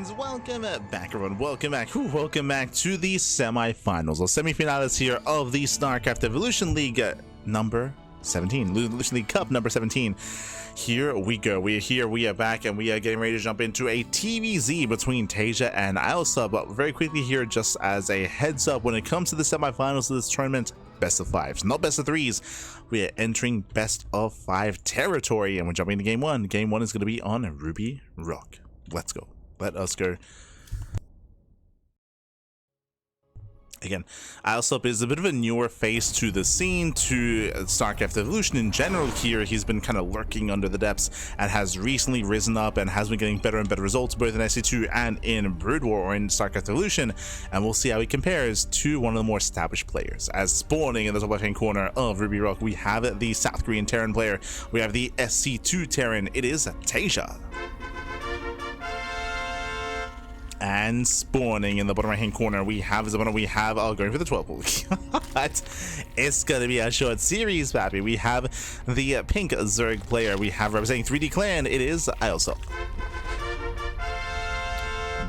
And welcome back, everyone. Welcome back to the semi-finals or semi-finals here of the StarCraft Evolution League number 17, Evolution League Cup number 17. Here we go. We are here, we are back, and we are getting ready to jump into a TvZ between Taeja and Iosup. But very quickly here, just as a heads up, when it comes to the semi-finals of this tournament, best of fives, not best of threes. We are entering best of 5 territory, and we're jumping into game one. Game one is going to be on Ruby Rock. Let's go. Let us go. Again, Iosup is a bit of a newer face to the scene, to StarCraft Evolution in general here. He's been kind of lurking under the depths and has recently risen up and has been getting better and better results both in SC2 and in Brood War or in StarCraft Evolution. And we'll see how he compares to one of the more established players. As spawning in the top left-hand corner of Ruby Rock, we have the South Korean Terran player. We have the SC2 Terran. It is Taeja. And spawning in the bottom right hand corner, we have going for the 12 pool. It's gonna be a short series, baby. We have the pink Zerg player. We have representing 3D Clan. It is Iosup.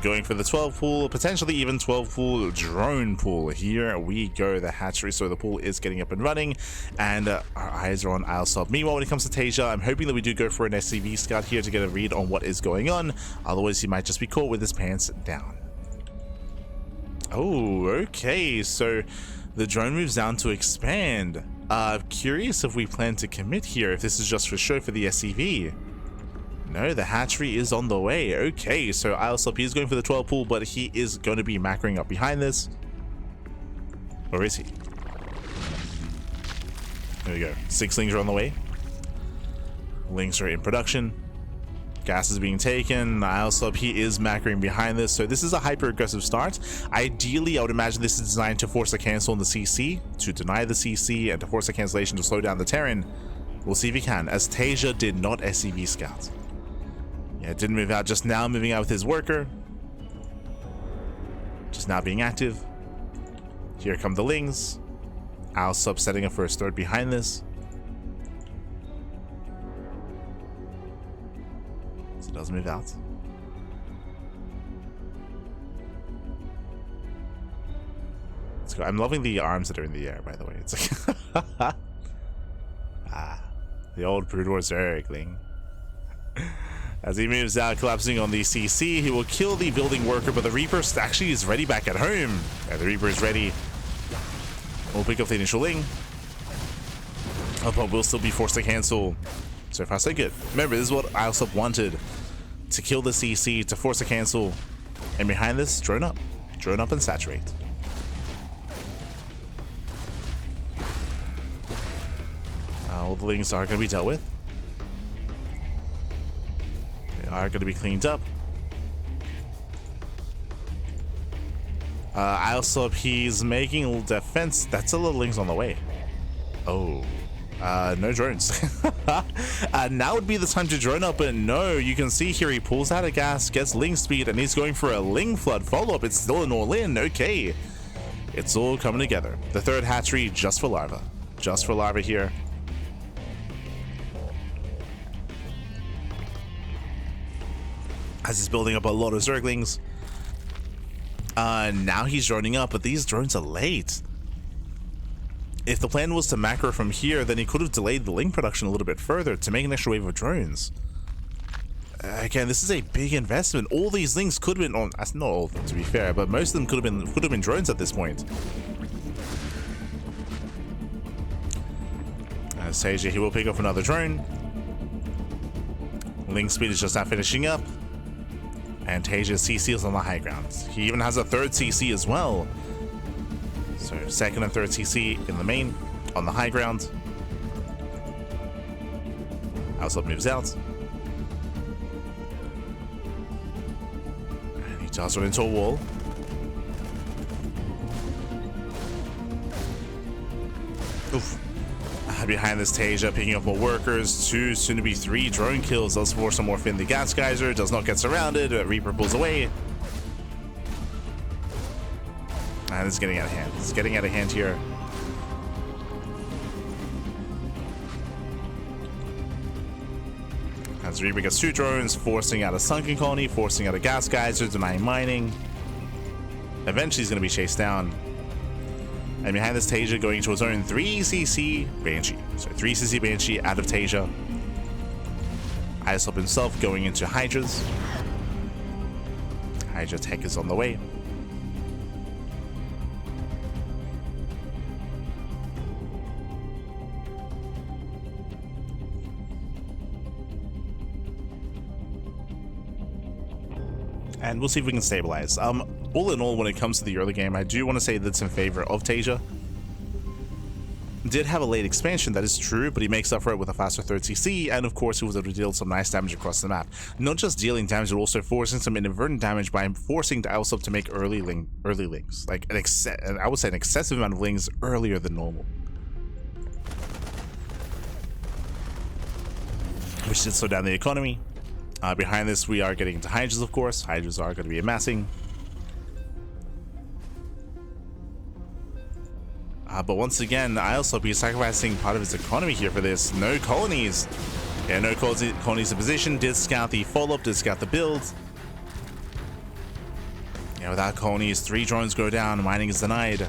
Going for the 12 pool, potentially even 12 pool drone pool. Here we go, the hatchery. So the pool is getting up and running, and our eyes are on Iosup. Meanwhile, when it comes to Taeja, I'm hoping that we do go for an SCV scout here to get a read on what is going on. Otherwise, he might just be caught with his pants down. Oh, okay. So the drone moves down to expand. Curious if we plan to commit here, if this is just for show for the SCV. No, the hatchery is on the way. Okay, so Iosup, he's going for the 12 pool, but he is going to be macroing up behind this. Or is he? There we go. 6 lings are on the way. Lings are in production. Gas is being taken. Iosup, he is macroing behind this. So this is a hyper-aggressive start. Ideally, I would imagine this is designed to force a cancel on the CC, to deny the CC, and to force a cancellation to slow down the Terran. We'll see if he can, as Taeja did not SCV scout. Yeah, it didn't move out, just now moving out with his worker. Just now being active. Here come the lings. Iosup setting up for his third behind this. So it does move out. Let's go. I'm loving the arms that are in the air, by the way. It's like the old Brood War Zergling. As he moves out, collapsing on the CC, he will kill the building worker, but the Reaper actually is ready back at home. Yeah, the Reaper is ready. We'll pick up the initial ling. Oh, but we'll still be forced to cancel. So far, so good. Remember, this is what Iosup wanted. To kill the CC, to force a cancel. And behind this, drone up. Drone up and saturate. All the lings are going to be dealt with. They are going to be cleaned up. Iosup, he's making a little defense. That's a little lings on the way. Oh, no drones. Now would be the time to drone up, but no, you can see here he pulls out a gas, gets ling speed, and he's going for a ling flood follow-up. It's still an all-in. Okay, it's all coming together. The third hatchery just for larva. Just for larva here. As he's building up a lot of Zerglings. Now he's droning up, but these drones are late. If the plan was to macro from here, then he could have delayed the ling production a little bit further to make an extra wave of drones. Again, this is a big investment. All these lings could have been not all of them, to be fair, but most of them could have been drones at this point. As Taeja, he will pick up another drone. Ling speed is just now finishing up. And Taeja's CC is on the high ground. He even has a third CC as well. So second and third CC in the main, on the high ground. Iosup moves out. And he does run into a wall. Oof. Behind this, Taeja picking up more workers. 2, soon to be 3 drone kills. Does force some more in the gas geyser. Does not get surrounded. Reaper pulls away. And it's getting out of hand. It's getting out of hand here. As Reaper gets 2 drones, forcing out a sunken colony, forcing out a gas geyser, denying mining. Eventually he's going to be chased down. And behind this, Taeja going into his own 3cc Banshee. So 3cc Banshee out of Taeja. Iosup himself going into Hydras. Hydra tech is on the way. And we'll see if we can stabilize. All in all, when it comes to the early game, I do want to say that's in favor of Taeja. Did have a late expansion, that is true, but he makes up for it with a faster 3rd-CC, and of course he was able to deal some nice damage across the map. Not just dealing damage, but also forcing some inadvertent damage by forcing Iosup to make early lings. Like, I would say an excessive amount of lings earlier than normal. Which did slow down the economy. Behind this, we are getting into Hydras, of course. Hydras are going to be amassing. But once again, Iosup is sacrificing part of his economy here for this. No colonies. Yeah, no colonies in position. Did scout the follow-up, did scout the build. Yeah, without colonies, 3 drones go down. Mining is denied.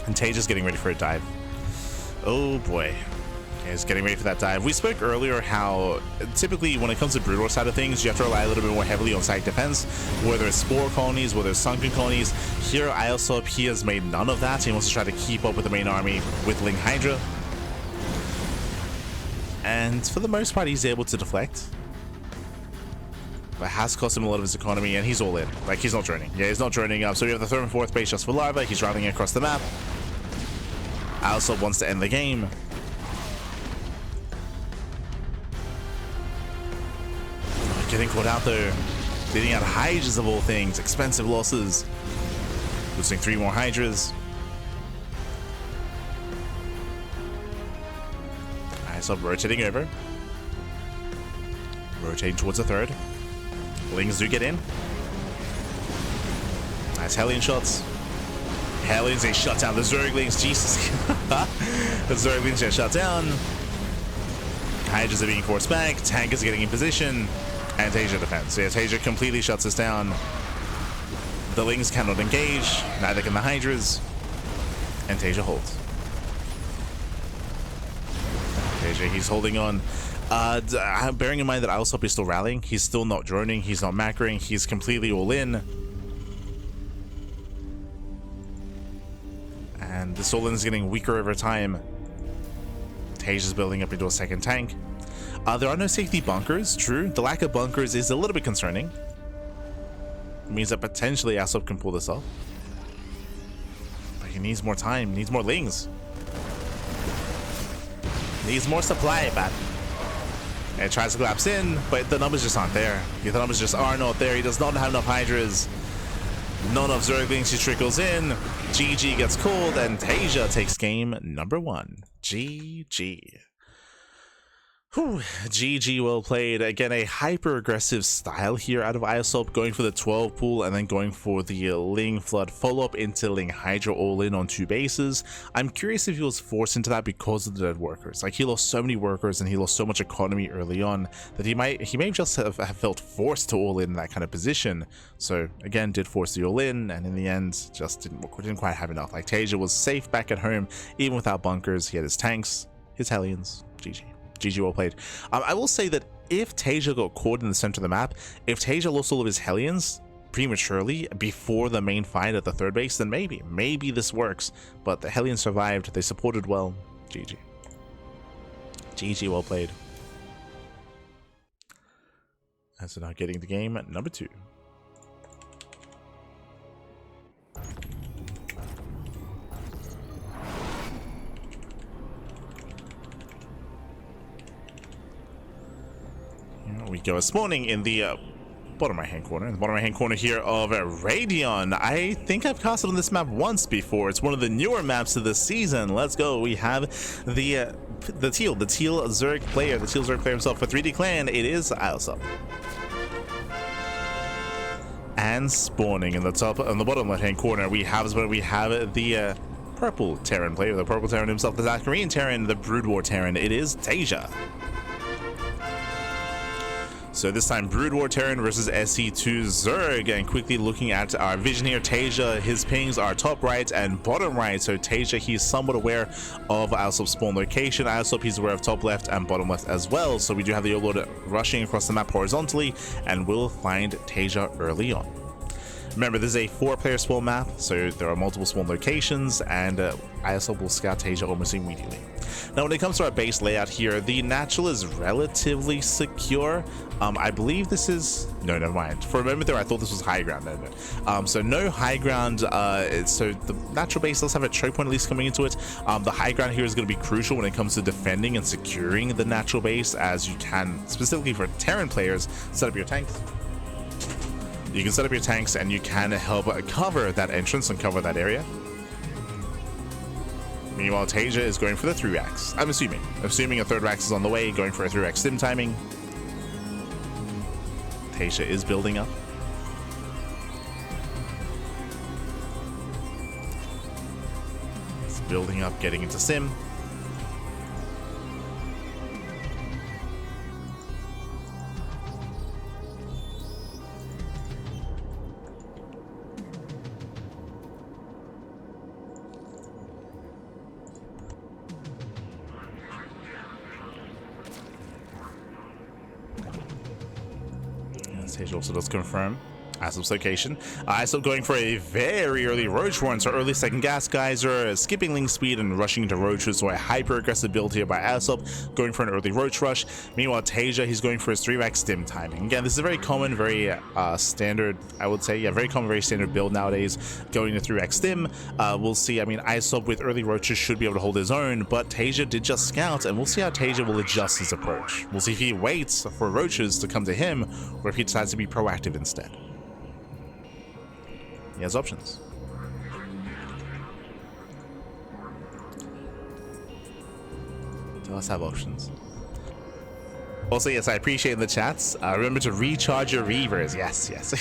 And Taeja's getting ready for a dive. Oh boy. He's getting ready for that dive. We spoke earlier how typically when it comes to Broodlord side of things, you have to rely a little bit more heavily on site defense, whether it's spore colonies, whether it's sunken colonies. Here, Iosup, he has made none of that. He wants to try to keep up with the main army with Ling Hydra. And for the most part, he's able to deflect. But has cost him a lot of his economy, and he's all in. Like, he's not droning. Yeah, he's not droning up. So we have the 3rd and 4th base just for larva. He's routing across the map. Iosup wants to end the game. Getting caught out though. Leading out Hydras of all things. Expensive losses. Losing 3 more Hydras. Iosup rotating over. Rotating towards the 3rd. Lings do get in. Nice Hellion shots. Hellions, they shut down the Zerglings. Jesus. The Zerglings get shut down. Hydras are being forced back. Tank is getting in position. And Taeja defends. So yeah, Taeja completely shuts us down. The Lings cannot engage. Neither can the Hydras. And Taeja holds. Taeja, he's holding on. Bearing in mind that Iosup is still rallying. He's still not droning. He's not macroing. He's completely all in. And this all-in is getting weaker over time. Taeja's building up into a 2nd tank. There are no safety bunkers, true. The lack of bunkers is a little bit concerning. It means that potentially Iosup can pull this off. But he needs more time, needs more lings. Needs more supply, but it tries to collapse in, but the numbers just aren't there. The numbers just are not there. He does not have enough Hydras. Not enough Zerglings. He trickles in. GG gets called, and Taeja takes game number 1. GG. Whew, GG, well played. Again, a hyper-aggressive style here out of Iosup, going for the 12 pool and then going for the Ling Flood follow-up into Ling Hydra all-in on 2 bases. I'm curious if he was forced into that because of the dead workers. Like, he lost so many workers and he lost so much economy early on that he may just have felt forced to all-in that kind of position. So, again, did force the all-in, and in the end, just didn't quite have enough. Like, Taeja was safe back at home, even without bunkers. He had his tanks, his Hellions. GG. GG, well played. I will say that if Taeja got caught in the center of the map, if Taeja lost all of his Hellions prematurely before the main fight at the 3rd base, then maybe this works. But the Hellions survived, they supported well. GG. GG, well played. And so now getting the game at number 2. We go a spawning in the bottom right hand corner. In the bottom right hand corner here of Radion. I think I've casted on this map once before. It's one of the newer maps of the season. Let's go. We have the teal Zerg player, the teal Zerg player himself for 3D Clan. It is Iosup. And spawning in the top, on the bottom left-hand corner, we have the purple Terran player, the purple Terran himself, the South Korean Terran, the Brood War Terran. It is Taeja. So this time, Brood War Terran versus SC2 Zerg. And quickly looking at our vision here, Taeja, his pings are top right and bottom right. So Taeja, he's somewhat aware of Iosup's spawn location. Iosup, he's aware of top left and bottom left as well. So we do have the Overlord rushing across the map horizontally, and we'll find Taeja early on. Remember, this is a 4-player spawn map, so there are multiple spawn locations, and Iosup will scout Taeja almost immediately. Now, when it comes to our base layout here, the natural is relatively secure. I believe this is... No, never mind. For a moment there, I thought this was high ground. No. So no high ground. So the natural base does have a choke point at least coming into it. The high ground here is going to be crucial when it comes to defending and securing the natural base, as you can, specifically for Terran players, set up your tanks. You can set up your tanks and you can help cover that entrance and cover that area. Meanwhile, Taeja is going for the 3-racks. I'm assuming a 3rd rack is on the way, going for a 3-rack stim timing. Taeja is building up. It's building up, getting into sim. Taeja also does confirm Isup's location. Iosup going for a very early Roach run, so early second gas geyser, skipping link speed and rushing into Roaches, so a hyper aggressive build here by Iosup, going for an early Roach rush. Meanwhile, Taeja, he's going for his 3-rack stim timing. Again, this is a very common, very standard, I would say, very common, very standard build nowadays, going to 3-rack stim. We'll see. I mean, Iosup with early Roaches should be able to hold his own, but Taeja did just scout, and we'll see how Taeja will adjust his approach. We'll see if he waits for Roaches to come to him, or if he decides to be proactive instead. He has options. He does have options. Also, yes, I appreciate in the chats. Remember to recharge your reavers. Yes, yes.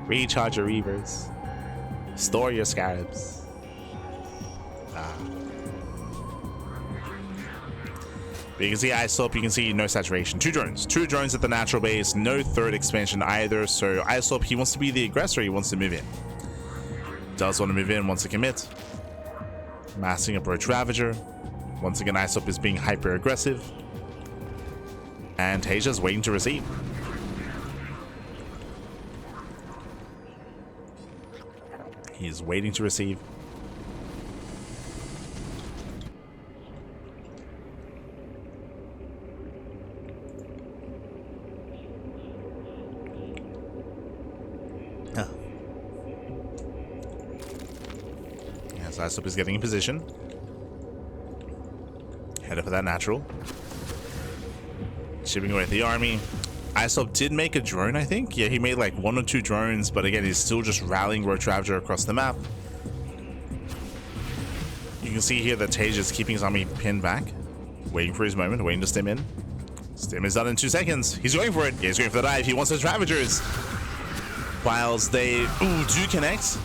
Recharge your reavers. Store your scarabs. But you can see Iosup, you can see no saturation. 2 drones at the natural base, no 3rd expansion either. So Iosup, he wants to be the aggressor, he wants to move in. Does want to move in, wants to commit. Massing approach Ravager. Once again, Iosup is being hyper aggressive. And Taeja's waiting to receive. He's waiting to receive. Iosup is getting in position. Headed for that natural. Chipping away at the army. Iosup did make a drone, I think. Yeah, he made like 1 or 2 drones, but again, he's still just rallying Roach Ravager across the map. You can see here that Taeja is keeping his army pinned back, waiting for his moment, waiting to stim in. Stim is done in 2 seconds. He's going for it. Yeah, he's going for the dive. He wants those Ravagers. Whilst they do connect.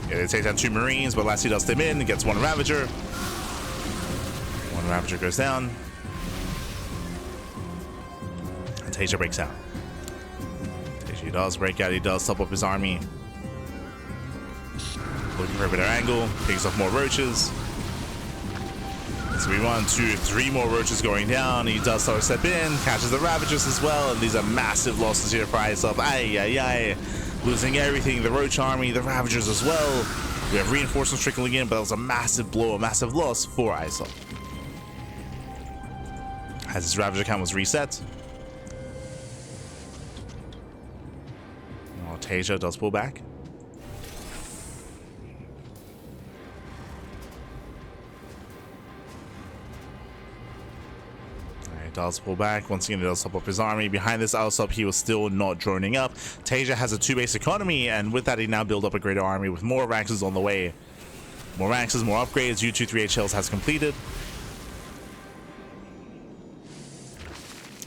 Yeah, they take down 2 Marines, but Lassie does them in, gets 1 Ravager. 1 Ravager goes down. And Taeja breaks out. Taeja does break out, he does top up his army. Looking for a better angle, picks up more Roaches. So we 1, 2, 3 more Roaches going down. He does start to step in, catches the Ravagers as well, and these are massive losses here for Iosup. Ay, ay, ay. Losing everything, the Roach army, the Ravagers as well. We have reinforcements trickling in, but that was a massive blow, a massive loss for Iosup. As his Ravager count was reset. Oh, Taeja does pull back. Does pull back. Once again, he does top up his army. Behind this Iosup, he was still not droning up. Taeja has a 2-base economy, and with that, he now built up a greater army with more Raxes on the way. More Raxes, more upgrades. U-23HLs has completed.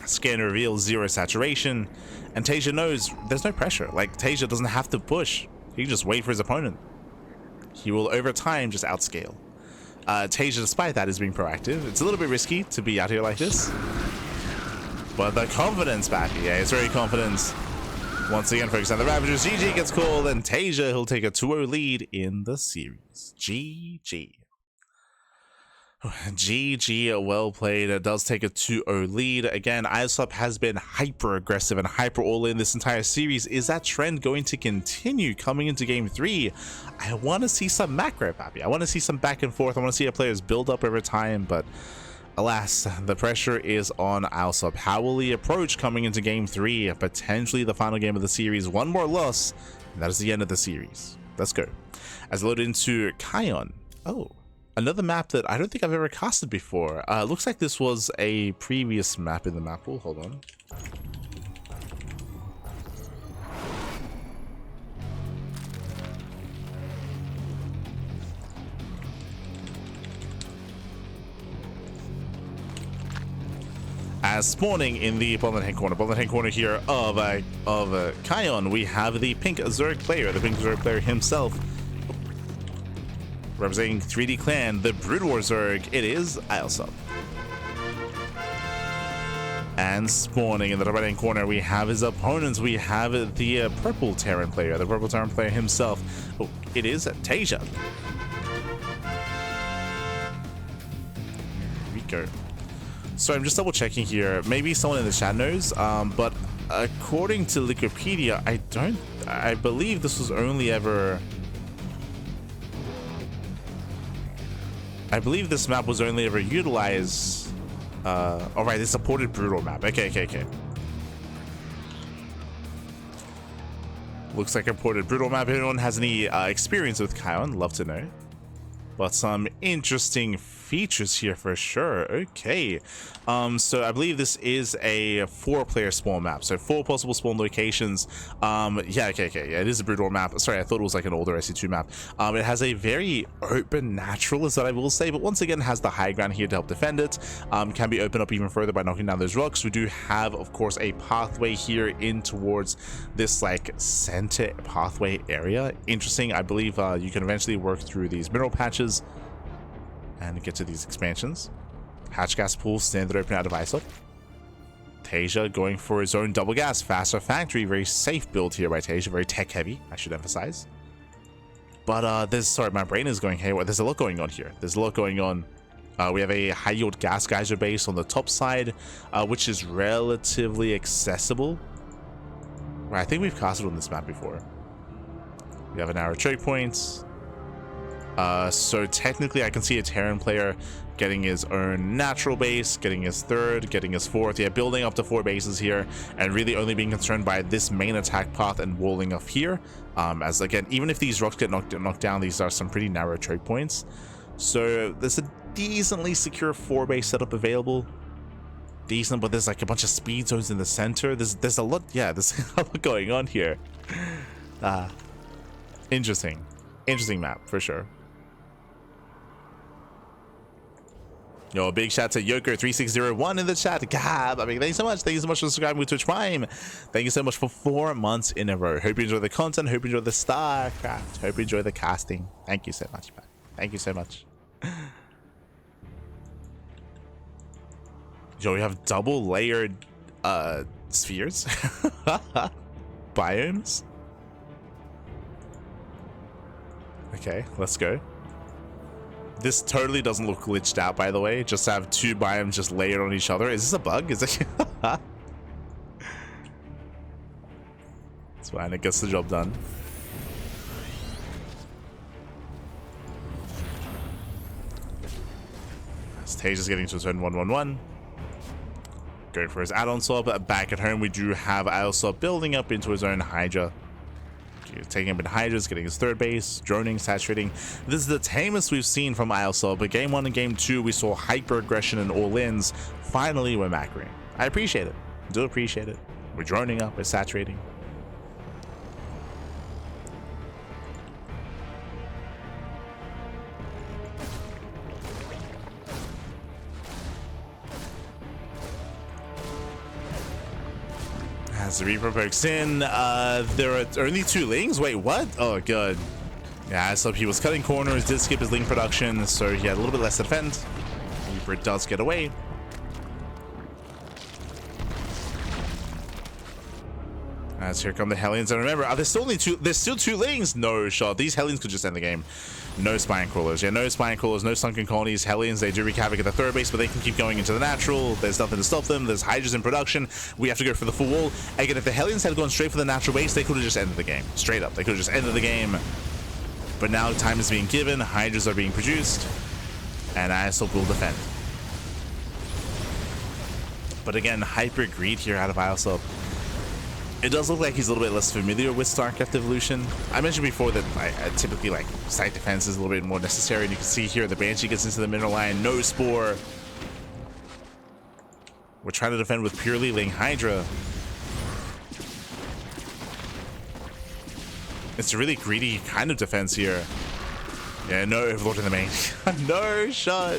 Scanner reveals 0 saturation. And Taeja knows there's no pressure. Like, Taeja doesn't have to push. He can just wait for his opponent. He will, over time, just outscale. Taeja, despite that, is being proactive. It's a little bit risky to be out here like this. But the confidence back. Yeah, it's very confident. Once again, focus on the Ravagers. GG gets called, and Taeja, he'll take a 2-0 lead in the series. GG. GG, well played. It does take a 2-0 lead. Again, Iosup has been hyper aggressive and hyper all in this entire series. Is that trend going to continue coming into game 3? I want to see some macro, Pappy. I want to see some back and forth. I want to see our players build up over time, but alas, the pressure is on Iosup. How will he approach coming into game 3? Potentially the final game of the series. One more loss, and that is the end of the series. Let's go. As loaded into Kion. Oh. Another map that I don't think I've ever casted before. Looks like this was a previous map in the map pool. Hold on. As spawning in the bottom hand corner here of Kion, we have the pink Zerg player himself. Representing 3D Clan, the Brood War Zerg, it is Iosup. And spawning in the right hand corner, we have his opponents. We have the purple Terran player, himself. Oh, it is Taeja. Here we go. So I'm just double checking here. Maybe someone in the chat knows, but according to Wikipedia, I believe this was only ever. I believe this map was only ever utilized. All right, it's supported brutal map. Okay. Looks like a ported brutal map. If anyone has any experience with Kion, love to know. But some interesting features here for sure. Okay. So I believe this is a 4-player spawn map. So 4 possible spawn locations. Yeah, okay. Yeah, it is a brutal map. Sorry, I thought it was like an older SC2 map. It has a very open natural, is what I will say. But once again, has the high ground here to help defend it. Can be opened up even further by knocking down those rocks. We do have, of course, a pathway here in towards this like center pathway area. Interesting. I believe you can eventually work through these mineral patches and get to these expansions. Hatch gas pool, standard open out of Iosup. Taeja going for his own double gas, faster factory, very safe build here by Taeja, very tech heavy, I should emphasize. But sorry, my brain is going haywire. There's a lot going on here. We have a high yield gas geyser base on the top side, which is relatively accessible. Right, I think we've casted on this map before. We have an arrow choke point. So technically I can see a Terran player getting his own natural base, getting his 3rd, getting his 4th. Yeah, building up to 4 bases here and really only being concerned by this main attack path and walling up here. As again, even if these rocks get knocked down, these are some pretty narrow choke points. So there's a decently secure 4-base setup available. Decent, but there's like a bunch of speed zones in the center. There's a lot, yeah, there's a lot going on here. Interesting map for sure. Yo, big shout to Yoker3601 in the chat. Gab, I mean, thank you so much. Thank you so much for subscribing with Twitch Prime. Thank you so much for 4 months in a row. Hope you enjoy the content. Hope you enjoy the StarCraft. Hope you enjoy the casting. Thank you so much, man. Thank you so much. Yo, we have double layered spheres. Biomes. Okay, let's go. This totally doesn't look glitched out, by the way. Just to have 2 biomes just layered on each other. Is this a bug? Is it? It's fine. It gets the job done. Taeja's getting to his own 1-1-1. Going for his add-on swap. Back at home, we do have Iosup building up into his own Hydra. Taking up in Hydras, getting his 3rd base, droning, saturating. This is the tamest we've seen from Iosup, but game 1 and game 2 we saw hyper aggression and all-ins. Finally we're macroing. I appreciate it. I do appreciate it. We're droning up, we're saturating. As the Reaper pokes in, there are only 2 Lings. Wait, what? Oh, good. Yeah, so he was cutting corners, did skip his Ling production, so he had a little bit less to defend. Reaper does get away. As here come the Hellions, and remember, there's still there's still 2 Lings. No shot. These Hellions could just end the game. No Spine Crawlers. Yeah, no Spine Crawlers, no Sunken Colonies. Hellions, they do wreak havoc at the third base, but they can keep going into the natural. There's nothing to stop them. There's Hydras in production. We have to go for the full wall. Again, if the Hellions had gone straight for the natural base, they could have just ended the game. Straight up. They could have just ended the game. But now time is being given. Hydras are being produced. And Iosup will defend. But again, hyper greed here out of Iosup. It does look like he's a little bit less familiar with StarCraft Evolution. I mentioned before that typically like site defense is a little bit more necessary, and you can see here the Banshee gets into the middle line, no Spore. We're trying to defend with purely Ling Hydra. It's a really greedy kind of defense here. Yeah, no Overlord in the main. No shot.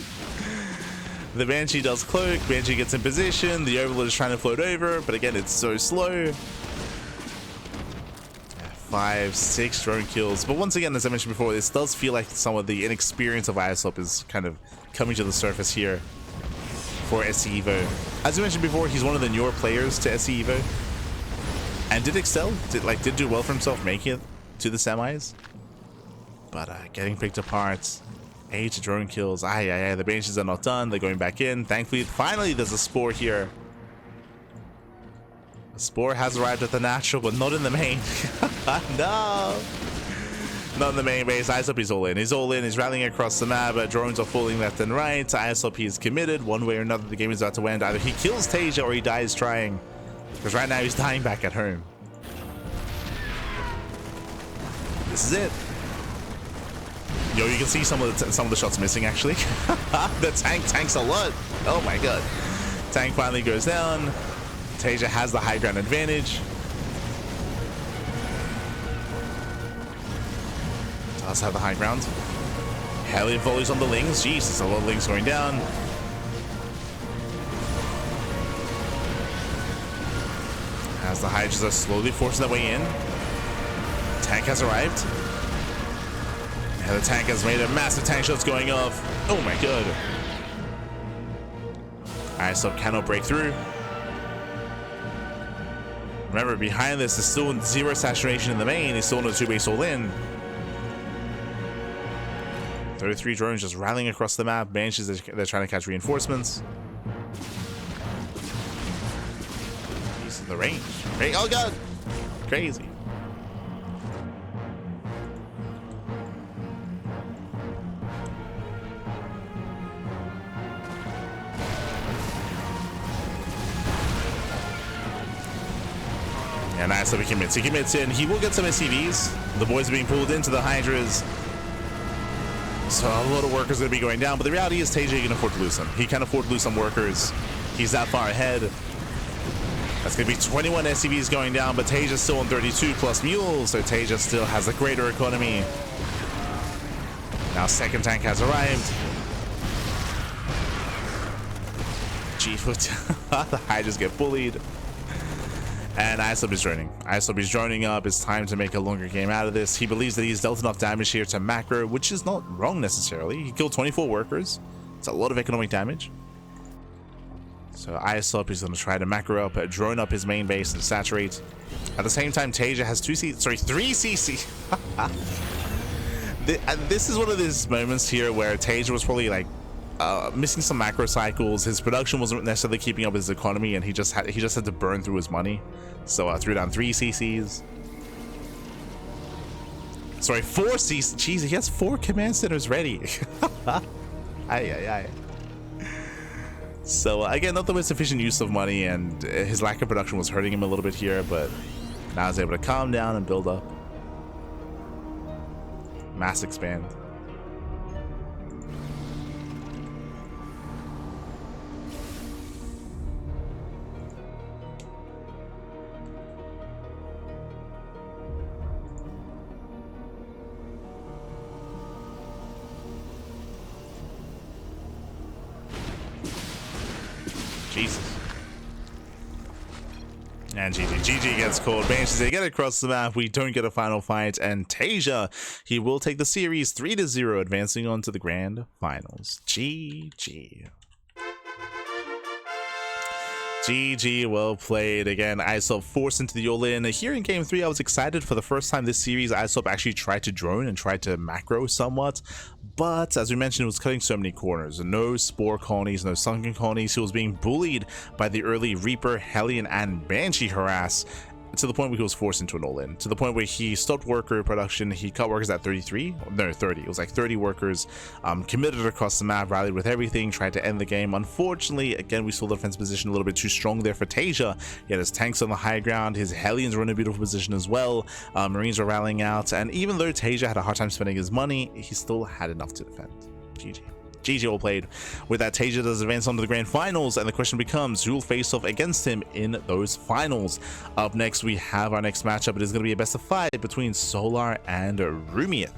The Banshee does cloak, Banshee gets in position, the Overlord is trying to float over, but again, it's so slow. 5, 6 drone kills. But once again, as I mentioned before, this does feel like some of the inexperience of Iosup is kind of coming to the surface here for SC Evo. As I mentioned before, he's one of the newer players to SC Evo. And did excel, did do well for himself making it to the semis. But getting picked apart. 8 drone kills. The Banshees are not done. They're going back in. Thankfully, finally there's a Spore here. Spore has arrived at the natural, but not in the main. No! Not in the main base. Iosup, he's all in. He's all in. He's rallying across the map. Drones are falling left and right. Iosup, he's committed. One way or another, the game is about to end. Either he kills Taeja or he dies trying. Because right now, he's dying back at home. This is it. Yo, you can see some of the shots missing, actually. The tanks a lot. Oh, my God. Tank finally goes down. Taeja has the high ground advantage. Does have the high ground. Hellion volleys on the Lings. Jesus, a lot of Lings going down. As the Hydras are slowly forcing their way in. Tank has arrived. And the tank has made a massive tank shots going off. Oh my God. Iosup cannot break through. Remember, behind this is still 0 saturation in the main. He's still in a 2-base all in. 33 drones just rallying across the map. Banshees, they're trying to catch reinforcements. He's in the range. Oh God! Crazy. And Iosup commits. He commits in. He will get some SCVs. The boys are being pulled into the Hydras. So a lot of workers are going to be going down. But the reality is Taeja can afford to lose them. He can afford to lose some workers. He's that far ahead. That's going to be 21 SCVs going down. But Taeja's still on 32 plus mules. So Taeja still has a greater economy. Now second tank has arrived. The Hydras get bullied. And Iosup is droning. Iosup is droning up. It's time to make a longer game out of this. He believes that he's dealt enough damage here to macro, which is not wrong necessarily. He killed 24 workers. It's a lot of economic damage. So Iosup is going to try to macro up, drone up his main base and saturate. At the same time, Taeja has 3 CC. This is one of these moments here where Taeja was probably like missing some macro cycles. His production wasn't necessarily keeping up with his economy, and he just had to burn through his money. So threw down 3 CCs. Sorry, 4 CCs. Jeez, he has 4 command centers ready. So again, not the most efficient use of money, and his lack of production was hurting him a little bit here, but now he's able to calm down and build up. Mass expand. Jesus. And GG gets called. Banshees, they get across the map. We don't get a final fight. And Taeja, he will take the series 3-0, advancing on to the grand finals. GG. GG, well played. Again, Iosup forced into the all-in. Here in game 3, I was excited. For the first time this series, Iosup actually tried to drone and tried to macro somewhat. But as we mentioned, it was cutting so many corners. No spore colonies, no sunken colonies. He was being bullied by the early Reaper, Hellion, and Banshee harass, to the point where he was forced into an all-in, to the point where he stopped worker production. He cut workers at 33, no, 30. It was like 30 workers, committed across the map, rallied with everything, tried to end the game. Unfortunately, again, we saw the defense position a little bit too strong there for Taeja. He had his tanks on the high ground, his Hellions were in a beautiful position as well, Marines were rallying out, and even though Taeja had a hard time spending his money, he still had enough to defend. GG. GG all played. With that, Taeja does advance on to the grand finals, and the question becomes who will face off against him in those finals. Up next, we have our next matchup. It is going to be a best of 5 between Solar and Rumiath.